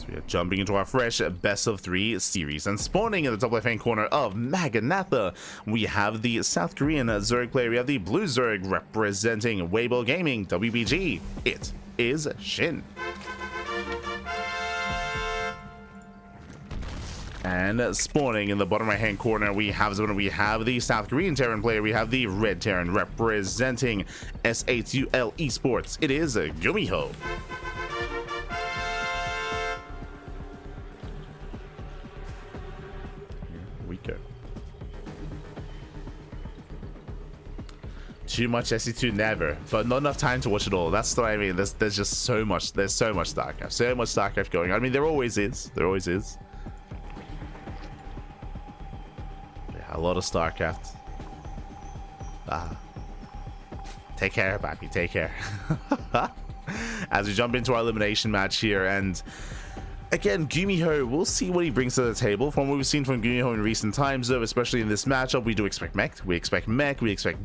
So we are jumping into our fresh best of 3 series, and spawning in the top left hand corner of Maganatha, we have the South Korean Zerg player. We have the Blue Zerg representing Weibo Gaming WBG. It is SHIN. And spawning in the bottom right hand corner, we have the South Korean Terran player. We have the Red Terran representing SHIN Esports. It is GuMiho. Too much SC2 never, but not enough time to watch it all. That's what I mean. There's just so much. There's so much StarCraft going on. I mean, there always is. Yeah, a lot of StarCraft. Take care, Papi. Take care. As we jump into our elimination match here, and again, GuMiho, we'll see what he brings to the table. From what we've seen from GuMiho in recent times, though, especially in this matchup, we do expect mech. We expect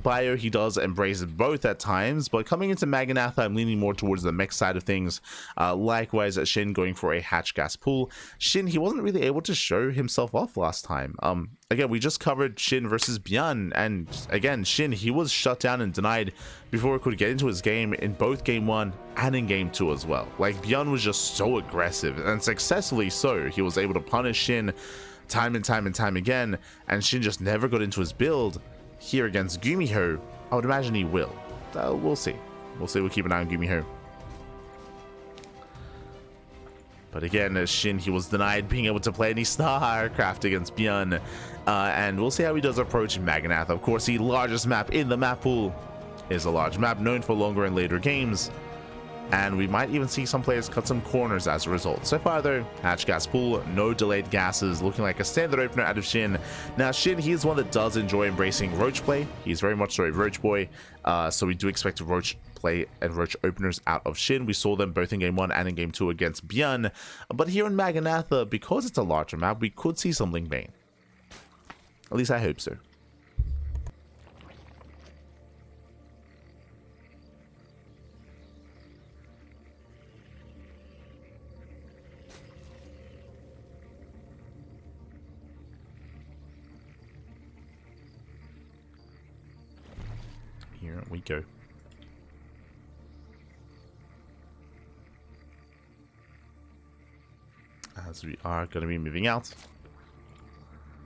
bio. He does embrace both at times, but coming into Maganatha, I'm leaning more towards the mech side of things. Likewise, SHIN going for a hatch gas pool. SHIN, he wasn't really able to show himself off last time. Again, we just covered SHIN versus Byan, and again, SHIN, he was shut down and denied before he could get into his game in both Game 1 and in Game 2 as well. Like, Byan was just so aggressive, and successfully so. He was able to punish SHIN time and time again, and SHIN just never got into his build. Here against GuMiho, I would imagine he will. We'll see. We'll keep an eye on GuMiho. But again, SHIN, he was denied being able to play any StarCraft against Byan. And we'll see how he does approach Maganatha. Of course, the largest map in the map pool is a large map known for longer and later games. And we might even see some players cut some corners as a result. So far, though, hatch gas pool, no delayed gases, looking like a standard opener out of SHIN. Now, SHIN, he is one that does enjoy embracing Roach play. He's very much so a Roach boy. So we do expect Roach play and Roach openers out of SHIN. We saw them both in Game 1 and in Game 2 against Byan. But here in Maganatha, because it's a larger map, we could see something Bane. At least I hope so. Here we go. As we are going to be moving out.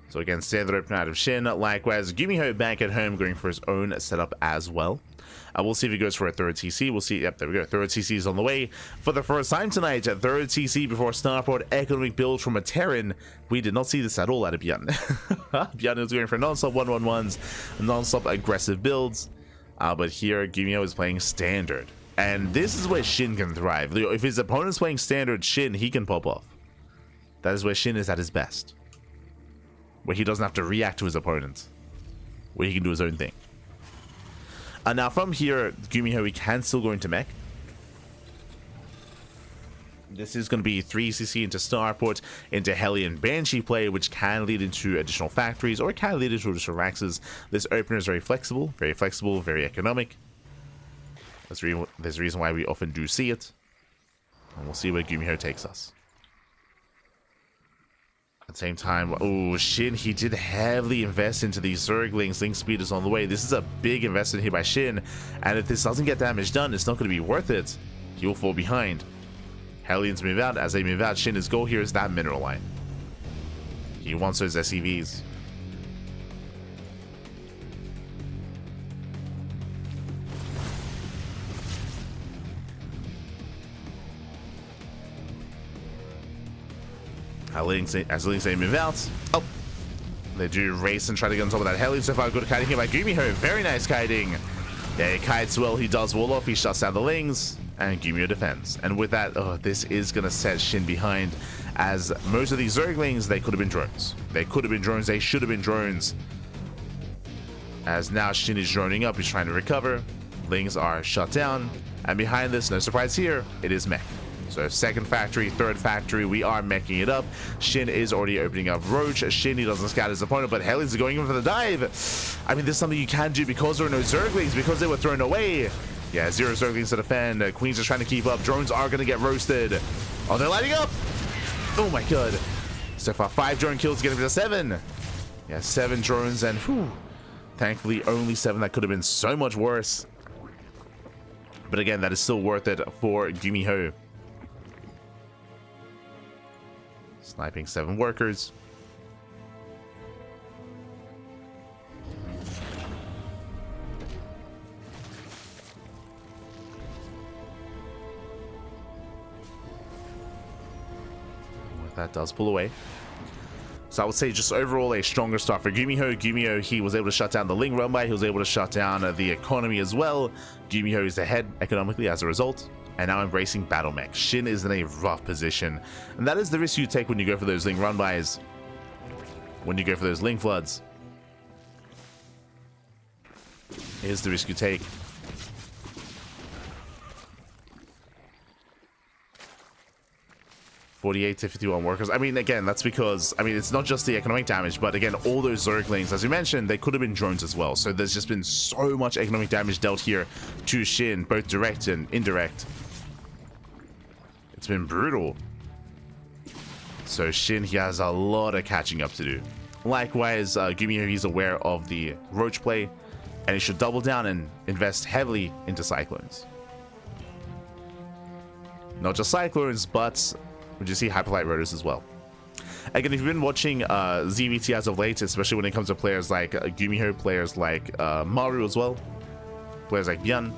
So again, standard opener out of SHIN. Likewise, GuMiho back at home going for his own setup as well. We'll see if he goes for a third TC. We'll see. Yep, there we go. Third TC is on the way for the first time tonight. A third TC before Starport. Economic build from a Terran. We did not see this at all out of Byan. Byan is going for non-stop 1-1-1s, non-stop aggressive builds. But here, GuMiho is playing standard. And this is where SHIN can thrive. If his opponent's playing standard SHIN, he can pop off. That is where SHIN is at his best. Where he doesn't have to react to his opponent. Where he can do his own thing. Now from here, GuMiho, we can still go into mech. This is going to be 3CC into Starport, into Hellion Banshee play, which can lead into additional factories, or can lead into additional Raxes. This opener is very flexible, very economic. There's a reason why we often do see it. And we'll see where GuMiho takes us. At the same time, oh, SHIN, he did heavily invest into these Zerglings. Link speed is on the way. This is a big investment here by SHIN, and if this doesn't get damage done, it's not going to be worth it. He will fall behind. Hellions move out. As they move out, SHIN's goal here is that mineral line. He wants those SCVs. As Links they move out. Oh, they do race and try to get on top of that Hellion. So far, good kiting here by GuMiho. Very nice kiting. Yeah, he kites well. He does wall off. He shuts down the Lings. And GuMiho defends. And with that, this is going to set SHIN behind. As most of these Zerglings, they could have been drones. They should have been drones. As now SHIN is droning up. He's trying to recover. Lings are shut down. And behind this, no surprise here, it is mech. So second factory, third factory, we are meching it up. SHIN is already opening up Roach. SHIN, he doesn't scout his opponent, but Hellions are going in for the dive. I mean, this is something you can do because there are no Zerglings, because they were thrown away. Yeah, 0 Zerglings to defend. Queens are trying to keep up. Drones are going to get roasted. Oh, they're lighting up. Oh my god. So far, 5 drone kills, getting to 7. Yeah, 7 drones, and whew, thankfully only 7. That could have been so much worse. But again, that is still worth it for GuMiho. Sniping 7 workers. That does pull away. So I would say just overall a stronger start for GuMiho. GuMiho, he was able to shut down the Ling run by. He was able to shut down the economy as well. GuMiho is ahead economically as a result. And now embracing battle mech. SHIN is in a rough position. And that is the risk you take when you go for those Ling run bys. When you go for those Ling floods. Here's the risk you take. 48 to 51 workers. I mean, again, that's because, I mean, it's not just the economic damage, but again, all those Zerglings, as you mentioned, they could have been drones as well. So there's just been so much economic damage dealt here to SHIN, both direct and indirect. It's been brutal. So SHIN, he has a lot of catching up to do. Likewise, GuMiho, he's aware of the Roach play, and he should double down and invest heavily into Cyclones. Not just Cyclones, but would you see Hyperlight Rotors as well. Again, if you've been watching ZvT as of late, especially when it comes to players like GuMiho, players like Maru as well, players like Byun,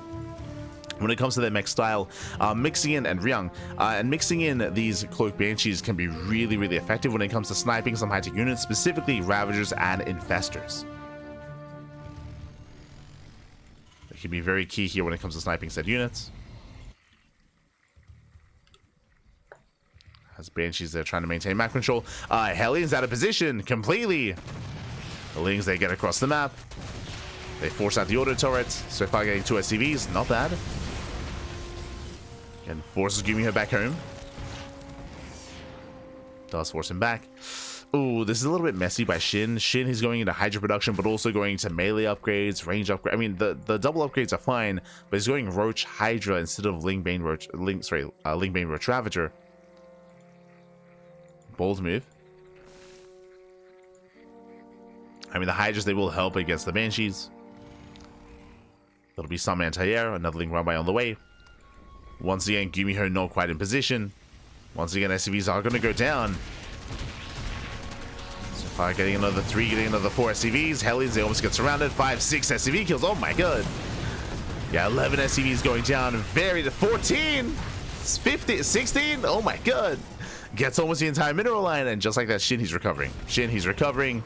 when it comes to their mech style, mixing in and Ryung, and mixing in these Cloak Banshees can be really, really effective when it comes to sniping some high-tech units, specifically Ravagers and Infestors. It can be very key here when it comes to sniping said units. As Banshees, they're trying to maintain map control. Hellions out of position completely. The Lings, they get across the map. They force out the auto turrets. So far getting 2 SCVs, not bad. And forces GuMiho back home. Does force him back. Ooh, this is a little bit messy by SHIN. SHIN, he's going into Hydra production, but also going into melee upgrades, range upgrades. I mean, the double upgrades are fine, but he's going Roach Hydra instead of Lingbane Roach Ravager. Bold move. I mean, the Hydras, they will help against the Banshees. There'll be some anti-air, another Ling run-by on the way. Once again, GuMiho not quite in position. Once again, SCVs are going to go down. So far, getting another 3, getting another 4 SCVs. Hellions, they almost get surrounded. 5, 6 SCV kills. Oh my god. Yeah, 11 SCVs going down. Very to 14. 15, 16. Oh my god. Gets almost the entire mineral line, and just like that, SHIN, he's recovering. SHIN, he's recovering.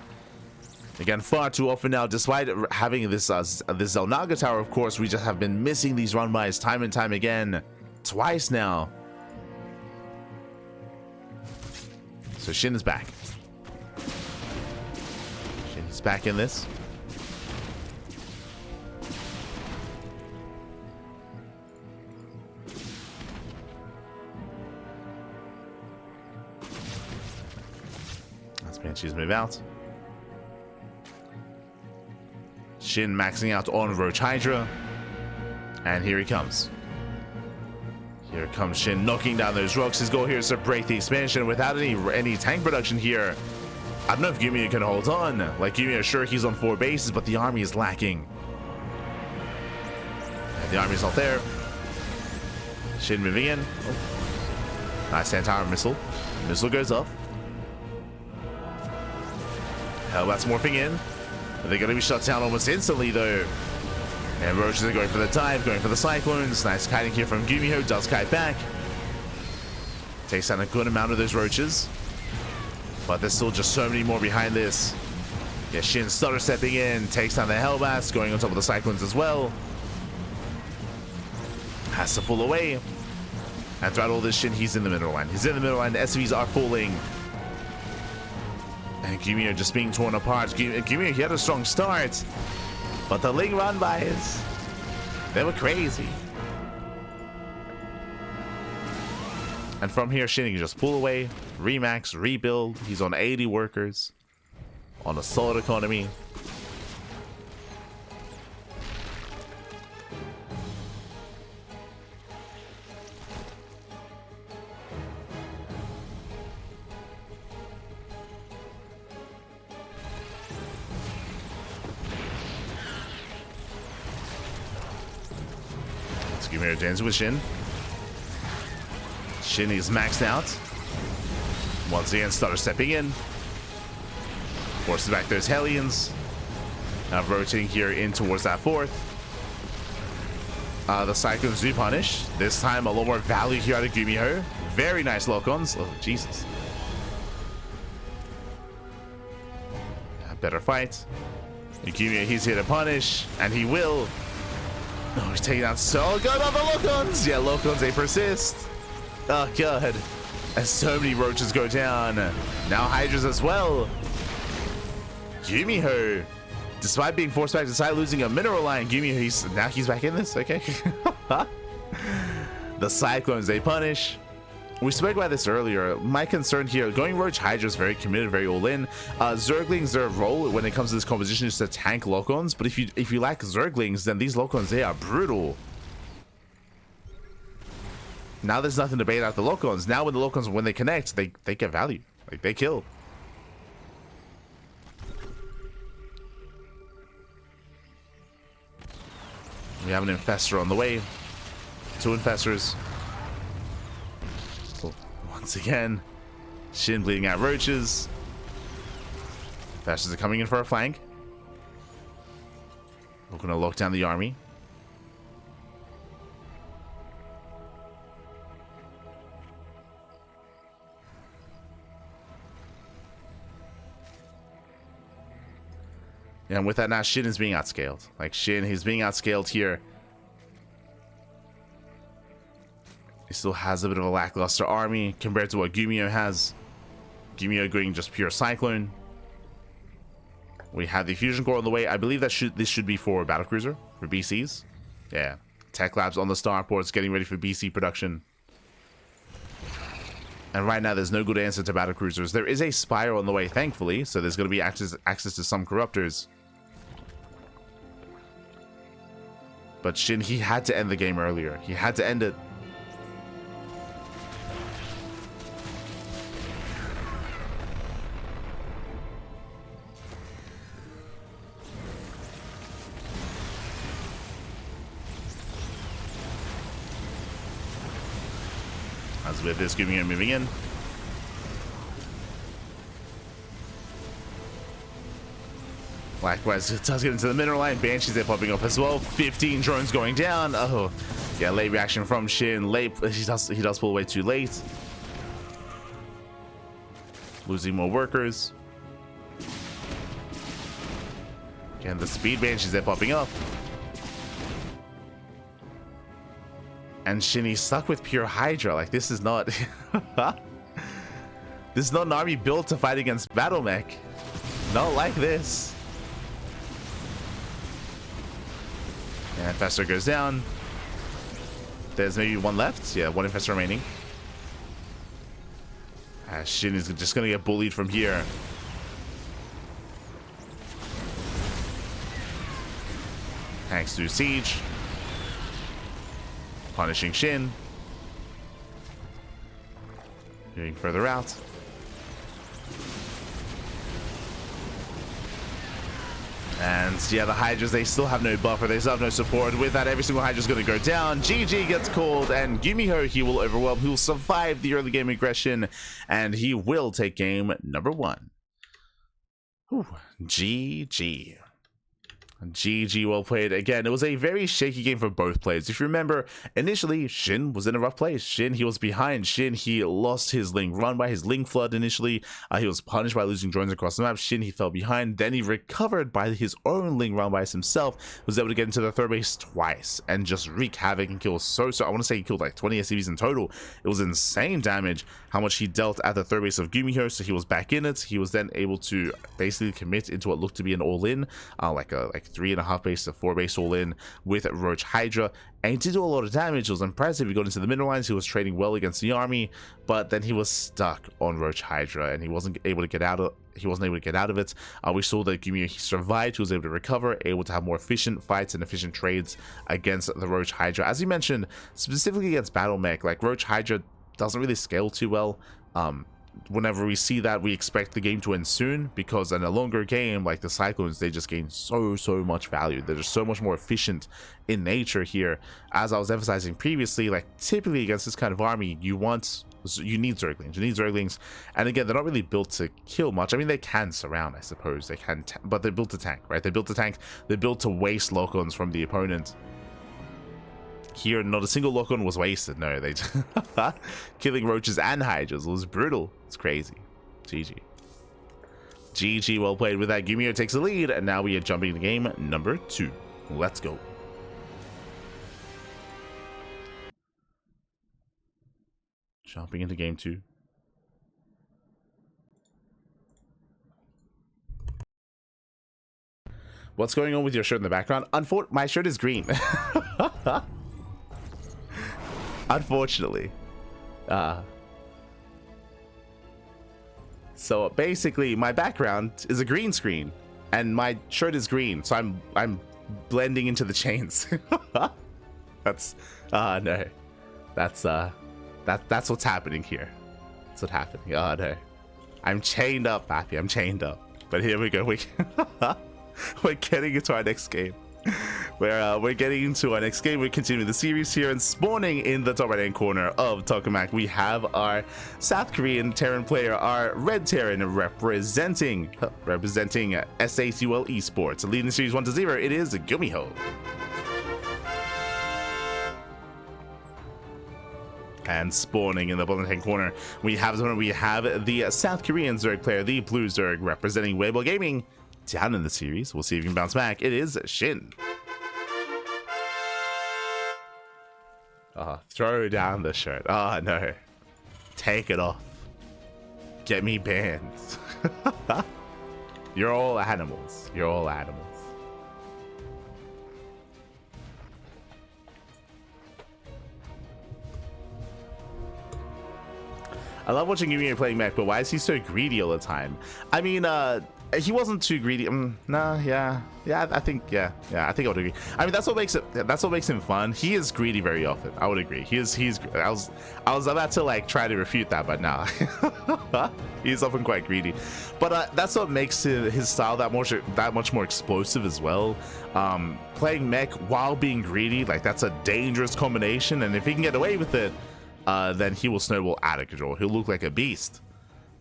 Again, far too often now, despite having this this Zelnaga tower, of course, we just have been missing these run-bys time and time again. Twice now. So SHIN is back. SHIN is back in this. Banshees move out. SHIN maxing out on Roach Hydra. And here he comes. Here comes SHIN knocking down those rocks. His goal here is to break the expansion without any tank production here. I don't know if GuMiho can hold on. Like, GuMiho, sure, he's on 4 bases, but the army is lacking. And the army's not there. SHIN moving in. Oh. Nice anti-armor missile. Missile goes up. Hellbat's morphing in. They're going to be shut down almost instantly, though. And Roaches are going for the dive, going for the Cyclones. Nice kiting here from GuMiho. Does kite back. Takes down a good amount of those Roaches. But there's still just so many more behind this. Yeah, SHIN stutter stepping in. Takes down the Hellbats. Going on top of the Cyclones as well. Has to pull away. And throughout all this, SHIN, he's in the middle line. He's in the middle line. The SCVs are falling. And GuMiho just being torn apart. GuMiho, he had a strong start. But the Ling run-bys, they were crazy. And from here, SHIN can just pull away, remax, rebuild. He's on 80 workers. On a solid economy. GuMiho dances with SHIN. SHIN is maxed out. Once again, Stutter stepping in. Forces back those Hellions. Now rotating here in towards that fourth. The Cyclones do punish. This time a lot more value here out of GuMiho. Very nice lock-ons. Oh, Jesus. A better fight. GuMiho, he's here to punish, and he will. Oh, he's taking out so good on the lock-ons. Yeah, lock-ons, they persist. Oh, God. As so many roaches go down. Now Hydras as well. GuMiho, despite being forced back to side, losing a mineral line, GuMiho, he's back in this. Okay. The Cyclones, they punish. We spoke about this earlier. My concern here, going Roach Hydra is very committed, very all in. Zerglings, their role when it comes to this composition is to tank lock-ons, but if you lack Zerglings, then these lock-ons, they are brutal. Now there's nothing to bait out the lock-ons. Now when the lock-ons, when they connect, they get value. Like, they kill. We have an Infestor on the way. 2 Infestors. Oh, once again, SHIN bleeding out roaches. Infestors are coming in for a flank. We're going to lock down the army. And with that, now SHIN is being outscaled. Like, SHIN, he's being outscaled here. He still has a bit of a lackluster army compared to what GuMiho has. GuMiho going just pure Cyclone. We have the Fusion Core on the way. I believe that this should be for Battlecruiser, for BCs. Yeah. Tech Labs on the starports, getting ready for BC production. And right now, there's no good answer to Battlecruisers. There is a Spire on the way, thankfully, so there's going to be access to some Corruptors. But SHIN, he had to end the game earlier. He had to end it. As with this, GuMiho moving in. Likewise, it does get into the mineral line. Banshees, they're popping up as well. 15 drones going down. Oh, yeah, late reaction from SHIN. Late, he does pull away too late. Losing more workers. Again, the speed Banshees, they're popping up. And SHIN, he's stuck with pure Hydra. Like, this is not... This is not an army built to fight against Battle Mech. Not like this. And Infestor goes down. There's maybe 1 left. Yeah, 1 Infestor remaining. SHIN is just going to get bullied from here. Tanks do siege. Punishing SHIN. Moving further out. And yeah, the Hydras, they still have no buffer. They still have no support. With that, every single Hydra's going to go down. GG gets called, and GuMiho, he will overwhelm. He will survive the early game aggression, and he will take game number 1. Whew. GG. GG, well played. Again, it was a very shaky game for both players. If you remember, initially, SHIN was in a rough place. SHIN, he was behind. SHIN, he lost his Ling run by his Ling flood initially. He was punished by losing drones across the map. SHIN, he fell behind. Then he recovered by his own Ling run by himself. Was able to get into the 3rd base twice and just wreak havoc and kill so. I want to say he killed like 20 SCVs in total. It was insane damage how much he dealt at the 3rd base of GuMiho. So he was back in it. He was then able to basically commit into what looked to be an all-in, like 3.5 base to 4 base all in with Roach Hydra, and he did do a lot of damage. It was impressive. He got into the mineral lines. He was trading well against the army, but then he was stuck on Roach Hydra, and he wasn't able to get out of. it. We saw that GuMiho, he survived. He was able to recover, able to have more efficient fights and efficient trades against the Roach Hydra. As you mentioned, specifically against Battle Mech, like Roach Hydra doesn't really scale too well. whenever we see that, we expect the game to end soon, because in a longer game like the Cyclones, they just gain so much value. They're just so much more efficient in nature here. As I was emphasizing previously, like typically against this kind of army, you need Zerglings, and again, they're not really built to kill much. I mean, they can surround, I suppose they can, but they're built to tank, right? They're built to tank. They're built to waste lock-ons from the opponent. Here, not a single lock-on was wasted. No, they killing roaches and hydras was brutal. It's crazy. GG, well played. With that, GuMiho takes the lead, and now we are jumping to game number 2. Let's go. Jumping into game 2. What's going on with your shirt in the background? My shirt is green. Unfortunately. So basically my background is a green screen and my shirt is green, so I'm blending into the chains. That's no. That's what's happening here. That's what's happening. Oh no. I'm chained up, Pappy. I'm chained up. But here we go. We're getting into our next game. We're getting into our next game. We're continuing the series here, and spawning in the top right hand corner of Tokamak, we have our South Korean Terran player, our Red Terran, representing SHIN Esports, leading the series 1-0. It is GuMiho. And spawning in the bottom hand corner, we have the South Korean Zerg player, the Blue Zerg, representing Weibo Gaming. Down in the series, we'll see if he can bounce back. It is SHIN. Throw down the shirt. No, take it off. Get me banned. You're all animals. You're all animals. I love watching GuMiho playing mech, but why is he so greedy all the time? I mean, he wasn't too greedy. I think I would agree. I mean, that's what makes him fun. He is greedy very often. I would agree. I was about to like try to refute that, but nah. He's often quite greedy. But that's what makes his style that much more explosive as well. Playing mech while being greedy, like that's a dangerous combination, and if he can get away with it, then he will snowball out of control. He'll look like a beast.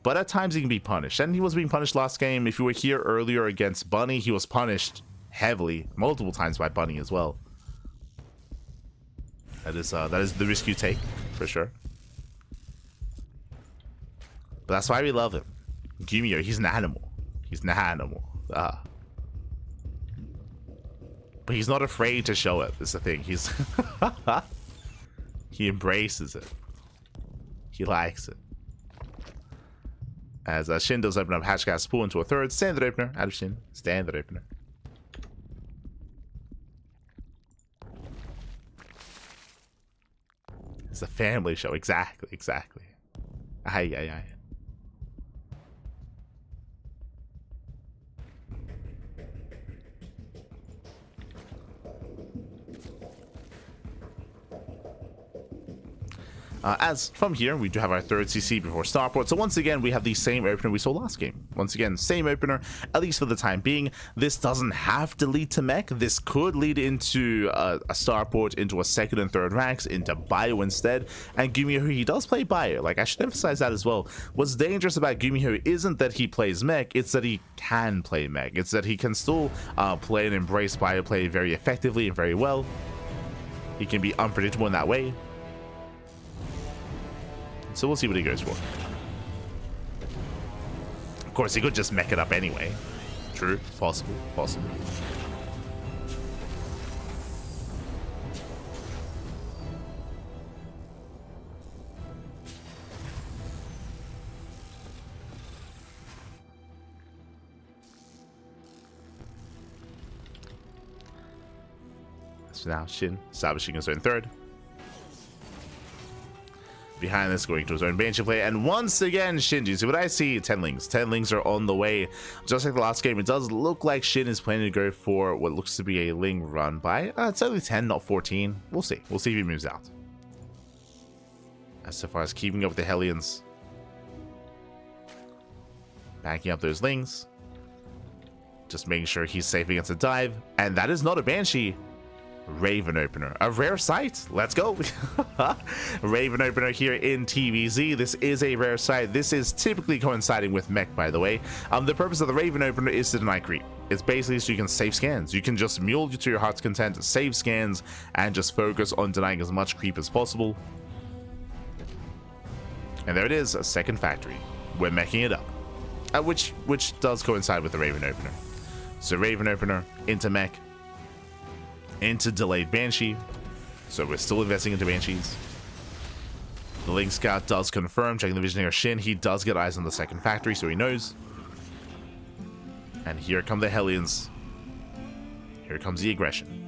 But at times he can be punished, and he was being punished last game. If you were here earlier against Bunny, he was punished heavily, multiple times by Bunny as well. That is the risk you take, for sure. But that's why we love him. GuMiho, he's an animal. He's an animal. But he's not afraid to show it. That's the thing. He embraces it. He likes it. As SHIN does open up Hatchcast pool into a third standard opener out of SHIN. Standard opener. It's a family show. Exactly. Aye. As from here, we do have our third CC before Starport. So once again, we have the same opener we saw last game. Once again, same opener, at least for the time being. This doesn't have to lead to mech. This could lead into a Starport, into a second and third ranks, into bio instead. And GuMiho, he does play bio. Like, I should emphasize that as well. What's dangerous about GuMiho isn't that he plays mech, it's that he can play mech. It's that he can still play and embrace bio play very effectively and very well. He can be unpredictable in that way. So we'll see what he goes for. Of course, he could just mech it up anyway. True. Possible. So now SHIN establishing his own third. Behind this, going to his own banshee play, and once again SHIN, do you see what I see? 10 lings. 10 lings are on the way. Just like the last game, it does look like SHIN is planning to go for what looks to be a ling run by. It's only 10, not 14. We'll see. We'll see if he moves out. As so far as keeping up with the Hellions. Backing up those Lings. Just making sure he's safe against a dive. And that is not a Banshee. Raven Opener. A rare sight. Let's go. Raven Opener here in TVZ. This is a rare sight. This is typically coinciding with mech, by the way. The purpose of the Raven Opener is to deny creep. It's basically so you can save scans. You can just mule to your heart's content, save scans, and just focus on denying as much creep as possible. And there it is, a second factory. We're meching it up. Which does coincide with the Raven Opener. So Raven Opener into mech, into delayed Banshee. So we're still investing into Banshees. The Link Scout does confirm, checking the Visionaire Shin. He does get eyes on the second factory, so he knows. And here come the Hellions. Here comes the aggression.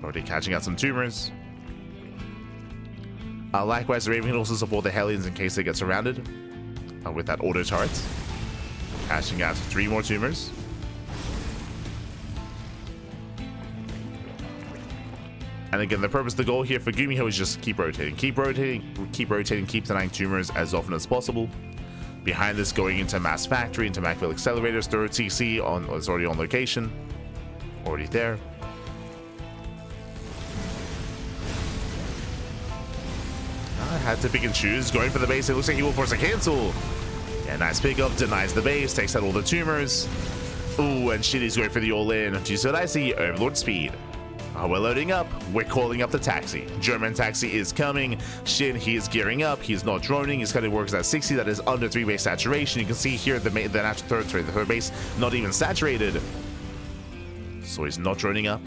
Already catching out some tumors. Likewise, the Raven can also support the Hellions in case they get surrounded with that auto turret. Catching out 3 more tumors. And again, the purpose, the goal here for GuMiho is just keep rotating, keep denying tumors as often as possible. Behind this, going into Mass Factory, into Macville Accelerators, third TC is already on location, already there. Had to pick and choose, going for the base. It looks like he will force a cancel. Yeah, nice pickup, denies the base, takes out all the tumors. Ooh, and Shitty's going for the all-in. Do you see what I see? Overlord speed. We're loading up. We're calling up the taxi. German taxi is coming. Shin, he is gearing up. He's not droning. His cutting works at 60. That is under 3 base saturation. You can see here the third base not even saturated. So he's not droning up.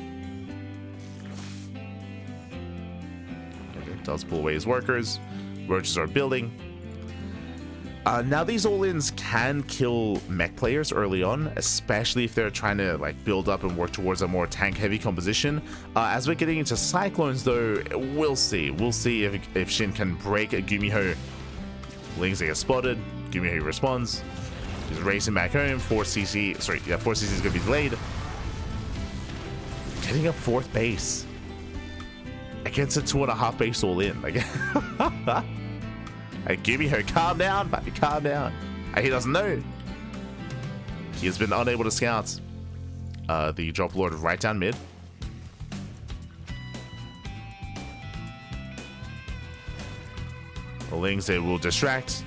Does pull away his workers. Roaches are building. Now these all-ins can kill mech players early on, especially if they're trying to like build up and work towards a more tank-heavy composition. As we're getting into Cyclones, though, we'll see. We'll see if Shin can break a GuMiho. Lings get spotted. GuMiho responds. He's racing back home. 4cc. Sorry, yeah, 4cc is going to be delayed. Getting up 4th base against a 2.5 base all-in. Like, hey, GuMiho, calm down, buddy, calm down. He doesn't know. He has been unable to scout the drop lord right down mid. The Lings, they will distract.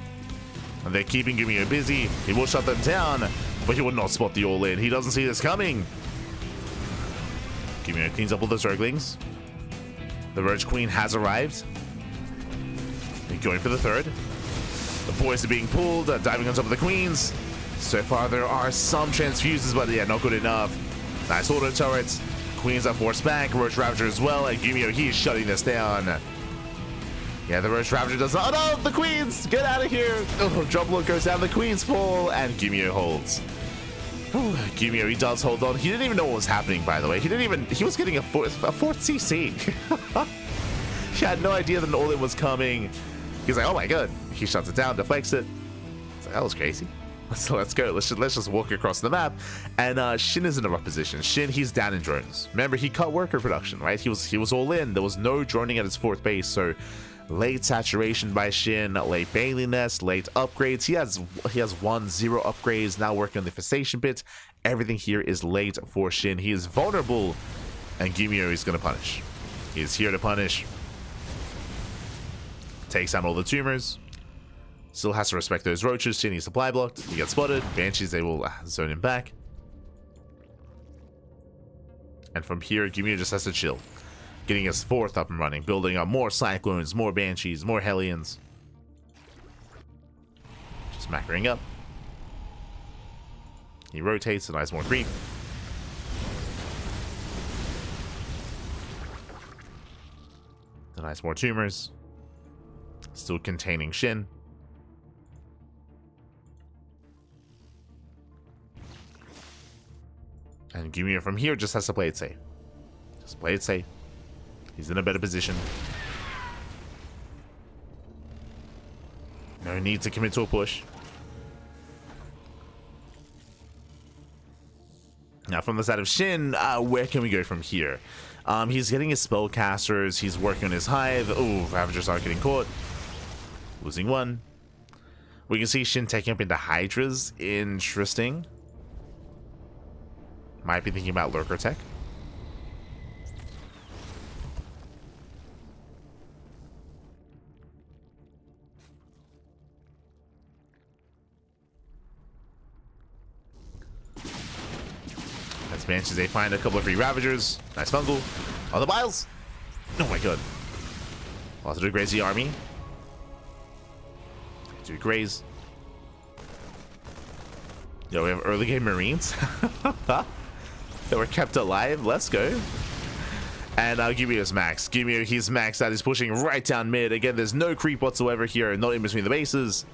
And they're keeping GuMiho busy. He will shut them down, but he will not spot the all-in. He doesn't see this coming. GuMiho cleans up all the Zerglings. The Roach Queen has arrived. They're going for the third. The boys are being pulled, diving on top of the Queens. So far, there are some transfuses, but yeah, not good enough. Nice auto turrets. Queens are forced back. Roach Ravager as well. And GuMiho, he's shutting this down. Yeah, the Roach Ravager does not. Oh, no, the Queens! Get out of here! Oh, drop load goes down. The Queens fall, and GuMiho holds. GuMiho, he does hold on. He didn't even know what was happening, by the way. He was getting a fourth CC. He had no idea that an all-in was coming. He's like, oh my god. He shuts it down, deflects it. It's like, that was crazy. So let's go. Let's just walk across the map. And Shin is in a rough position. Shin, he's down in drones. Remember, he cut worker production, right? He was all in. There was no droning at his 4th base, so late saturation by Shin, late Bailey Nest, late upgrades. He has 0 upgrades, now working on the infestation bit. Everything here is late for Shin. He is vulnerable, and GuMiho is going to punish. He is here to punish. Takes down all the tumors. Still has to respect those roaches. Shin, he's supply blocked. He gets spotted. Banshees, they will zone him back. And from here, GuMiho just has to chill. Getting his 4th up and running, building up more Cyclones, more Banshees, more Hellions. Just macroing up. He rotates, denies more creep. Denies more tumors. Still containing Shin. And GuMiho from here just has to play it safe. Just play it safe. He's in a better position. No need to commit to a push. Now, from the side of SHIN, where can we go from here? He's getting his spellcasters. He's working on his hive. Oh, Ravagers are getting caught. Losing one. We can see SHIN taking up into Hydras. Interesting. Might be thinking about Lurker Tech. As mansions, they find a couple of free Ravagers. Nice fungal. On the biles. Oh my god. Also to graze the army. To graze. Yo, we have early game Marines that were kept alive. Let's go. And GuMiho's max. GuMiho, he's maxed out. He's pushing right down mid. Again, there's no creep whatsoever here. Not in between the bases.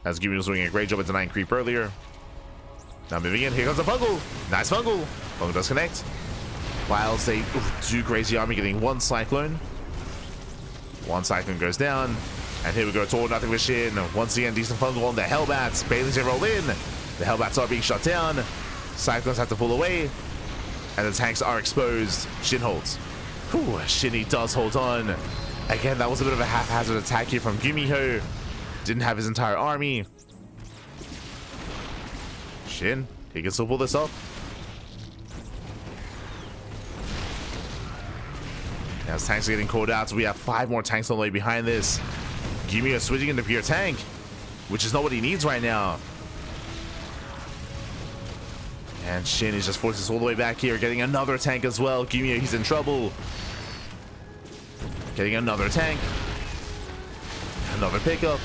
As GuMiho was doing a great job at denying creep earlier. Now moving in. Here comes the fungal. Nice fungal. Fungal does connect. Whilst they do graze the army, getting one Cyclone. One Cyclone goes down. And here we go. It's all nothing with SHIN. Once again, decent fungal on the Hellbats. Baileys roll in. The Hellbats are being shot down. Cyclones have to pull away. And the tanks are exposed. SHIN holds. Whew, SHIN does hold on. Again, that was a bit of a haphazard attack here from GuMiho. Didn't have his entire army. SHIN, he can still pull this off. Now his tanks are getting called out, so we have 5 more tanks on the way behind this. GuMiho switching into pure tank, which is not what he needs right now. And SHIN is just forces all the way back here, getting another tank as well. GuMiho, he's in trouble. Getting another tank. Another pickup.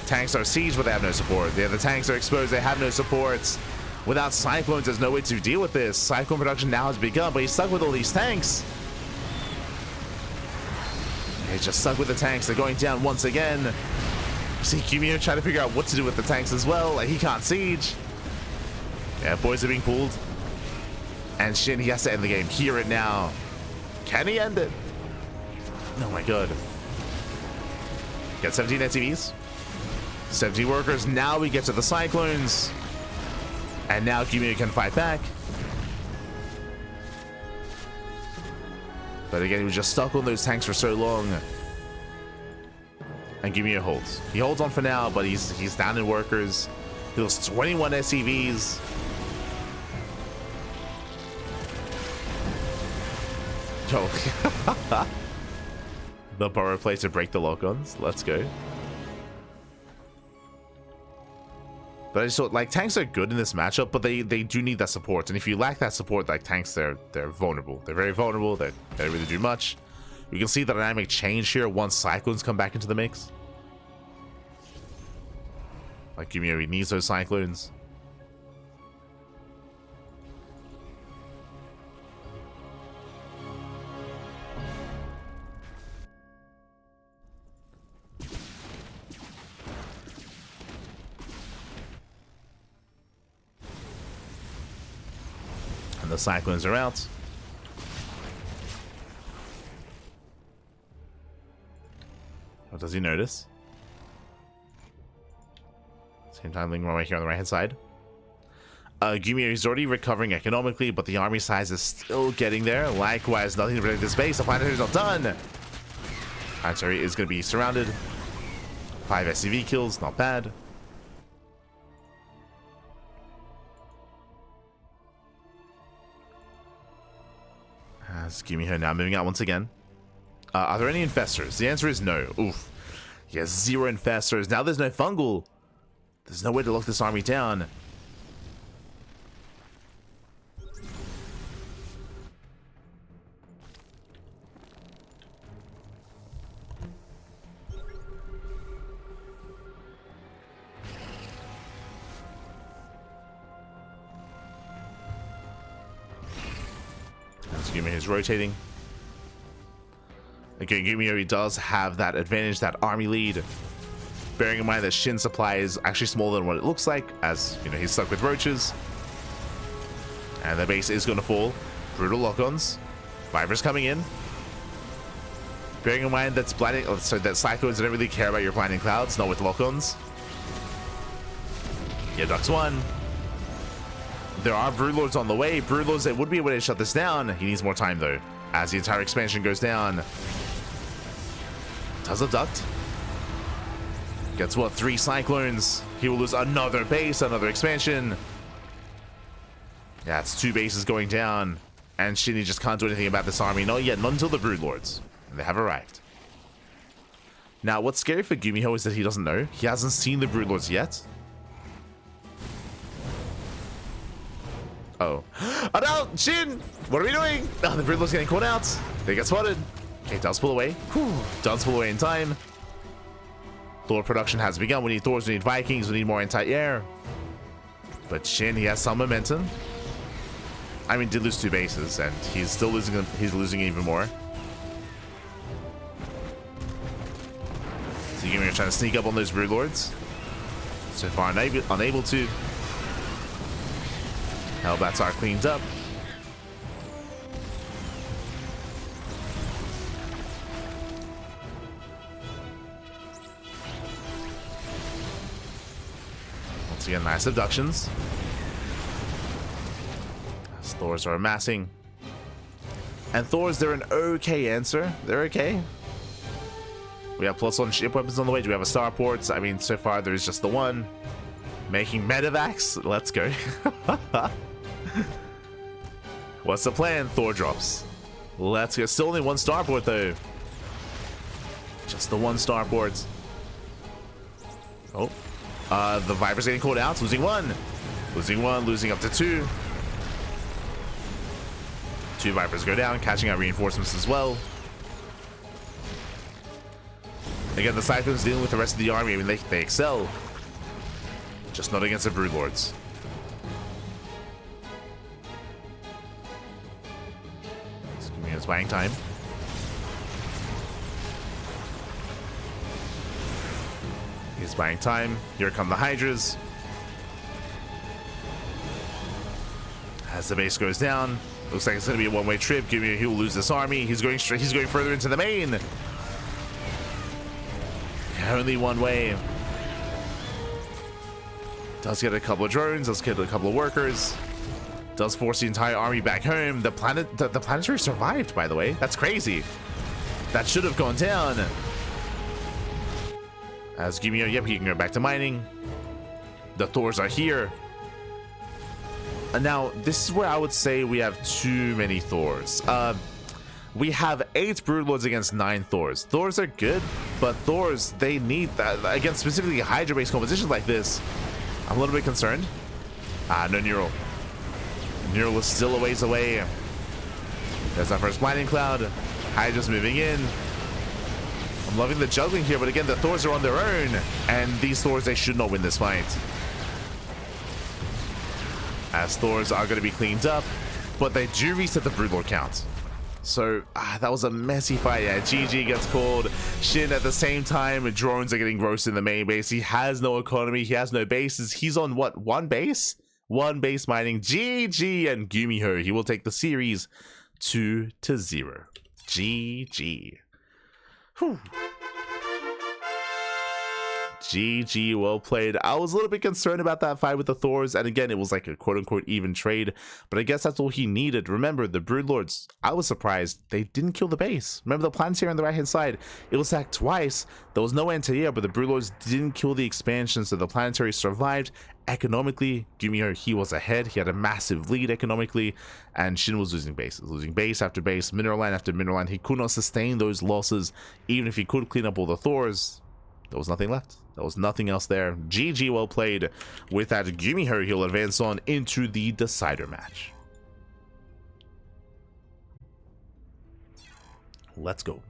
Tanks are sieged, but they have no support. The other tanks are exposed, they have no supports. Without Cyclones, there's no way to deal with this. Cyclone production now has begun, but he's stuck with all these tanks. He's just stuck with the tanks. They're going down once again. See GuMiho trying to figure out what to do with the tanks as well. Like, he can't siege. Yeah, boys are being pulled. And SHIN, he has to end the game. Hear it now. Can he end it? Oh my god. Got 17 SCVs. 70 workers. Now we get to the Cyclones. And now GuMiho can fight back. But again, he was just stuck on those tanks for so long. And GuMiho holds. He holds on for now, but he's down in workers. He lost 21 SCVs. Yo. The power play to break the lock-ons. Let's go. But I just thought, like, tanks are good in this matchup, but they do need that support. And if you lack that support, like, tanks, they're vulnerable. They're very vulnerable. They don't really do much. You can see the dynamic change here once Cyclones come back into the mix. Like, GuMiho, he needs those Cyclones. And the Cyclones are out. What does he notice? Same time, lingering right here on the right hand side. GuMiho is already recovering economically, but the army size is still getting there. Likewise, nothing to protect the space. The planetary is not done. Planetary is going to be surrounded. 5 SCV kills, not bad. As GuMiho now moving out once again. Are there any infestors? The answer is no. Oof. He has 0 infestors. Now there's no fungal. There's no way to lock this army down. As GuMiho is rotating. Again, GuMiho, he does have that advantage, that army lead. Bearing in mind that SHIN supply is actually smaller than what it looks like, as, you know, he's stuck with roaches. And the base is going to fall. Brutal lock-ons. Vipers coming in. Bearing in mind that's blinding, so that Cyclones don't really care about your blinding clouds, not with lock-ons. Yeah, Ducks 1. There are Broodlords on the way. Broodlords that would be able to shut this down. He needs more time though, as the entire expansion goes down. Does abduct. Gets what? 3 Cyclones. He will lose another base, another expansion. Yeah, it's 2 bases going down. And SHIN just can't do anything about this army. Not yet, not until the Broodlords. And they have arrived. Now, what's scary for GuMiho is that he doesn't know. He hasn't seen the Broodlords yet. Oh. Oh no! SHIN! What are we doing? Oh, the Broodlord's getting caught out. They get spotted. Okay, does pull away. Whew. Does pull away in time. Thor production has begun. We need Thors, we need Vikings, we need more anti-air. But SHIN, he has some momentum. I mean, did lose 2 bases, and he's still losing them. He's losing even more. So GuMiho trying to sneak up on those Broodlords. So far, unable to. Hellbats are cleaned up. Once again, nice abductions. As Thors are amassing. And Thors, they're an okay answer. They're okay. We have +1 ship weapons on the way. Do we have a starport? I mean, so far there's just the one. Making medevacs. Let's go. What's the plan? Thor drops. Let's go. Still only 1 starport though. Just the 1 starport. Oh. The Viper's getting called out. Losing 1. Losing 1. Losing up to 2. 2 Vipers go down. Catching out reinforcements as well. Again, the Cyclones dealing with the rest of the army. I mean, they excel. Just not against the Broodlords. It's buying time. He's buying time. Here come the Hydras. As the base goes down, looks like it's going to be a one-way trip. GuMiho, he will lose this army. He's going straight. He's going further into the main. Only one way. Does get a couple of drones. Does get a couple of workers. Does force the entire army back home. The planetary survived, by the way. That's crazy. That should have gone down. As GuMiho, yep, he can go back to mining. The Thors are here. And now, this is where I would say we have too many Thors. We have 8 Broodlords against 9 Thors. Thors are good, but Thors, they need that. Against specifically Hydra-based compositions like this, I'm a little bit concerned. No Neural. Neural is still a ways away. There's our first Blinding Cloud. Hydra's moving in. I'm loving the juggling here, but again, the Thors are on their own. And these Thors, they should not win this fight. As Thors are going to be cleaned up, but they do reset the Broodlord count. So, that was a messy fight. Yeah, GG gets called. SHIN at the same time, drones are getting roasted in the main base. He has no economy. He has no bases. He's on, what, 1 base? 1 base mining. GG, and GuMiho, he will take the series 2-0. GG. Whew. GG, well played. I was a little bit concerned about that fight with the Thors, and again, it was like a quote-unquote even trade, but I guess that's all he needed. Remember, the Broodlords, I was surprised they didn't kill the base. Remember the Planetary on the right-hand side? It was sacked twice. There was no anti-air, but the Broodlords didn't kill the expansion, so the Planetary survived. Economically, GuMiho, he was ahead. He had a massive lead economically, and SHIN was losing bases. Losing base after base, mineral line after mineral line. He could not sustain those losses, even if he could clean up all the Thors. There was nothing left. There was nothing else there. GG, well played. With that, GuMiho, he'll advance on into the decider match. Let's go.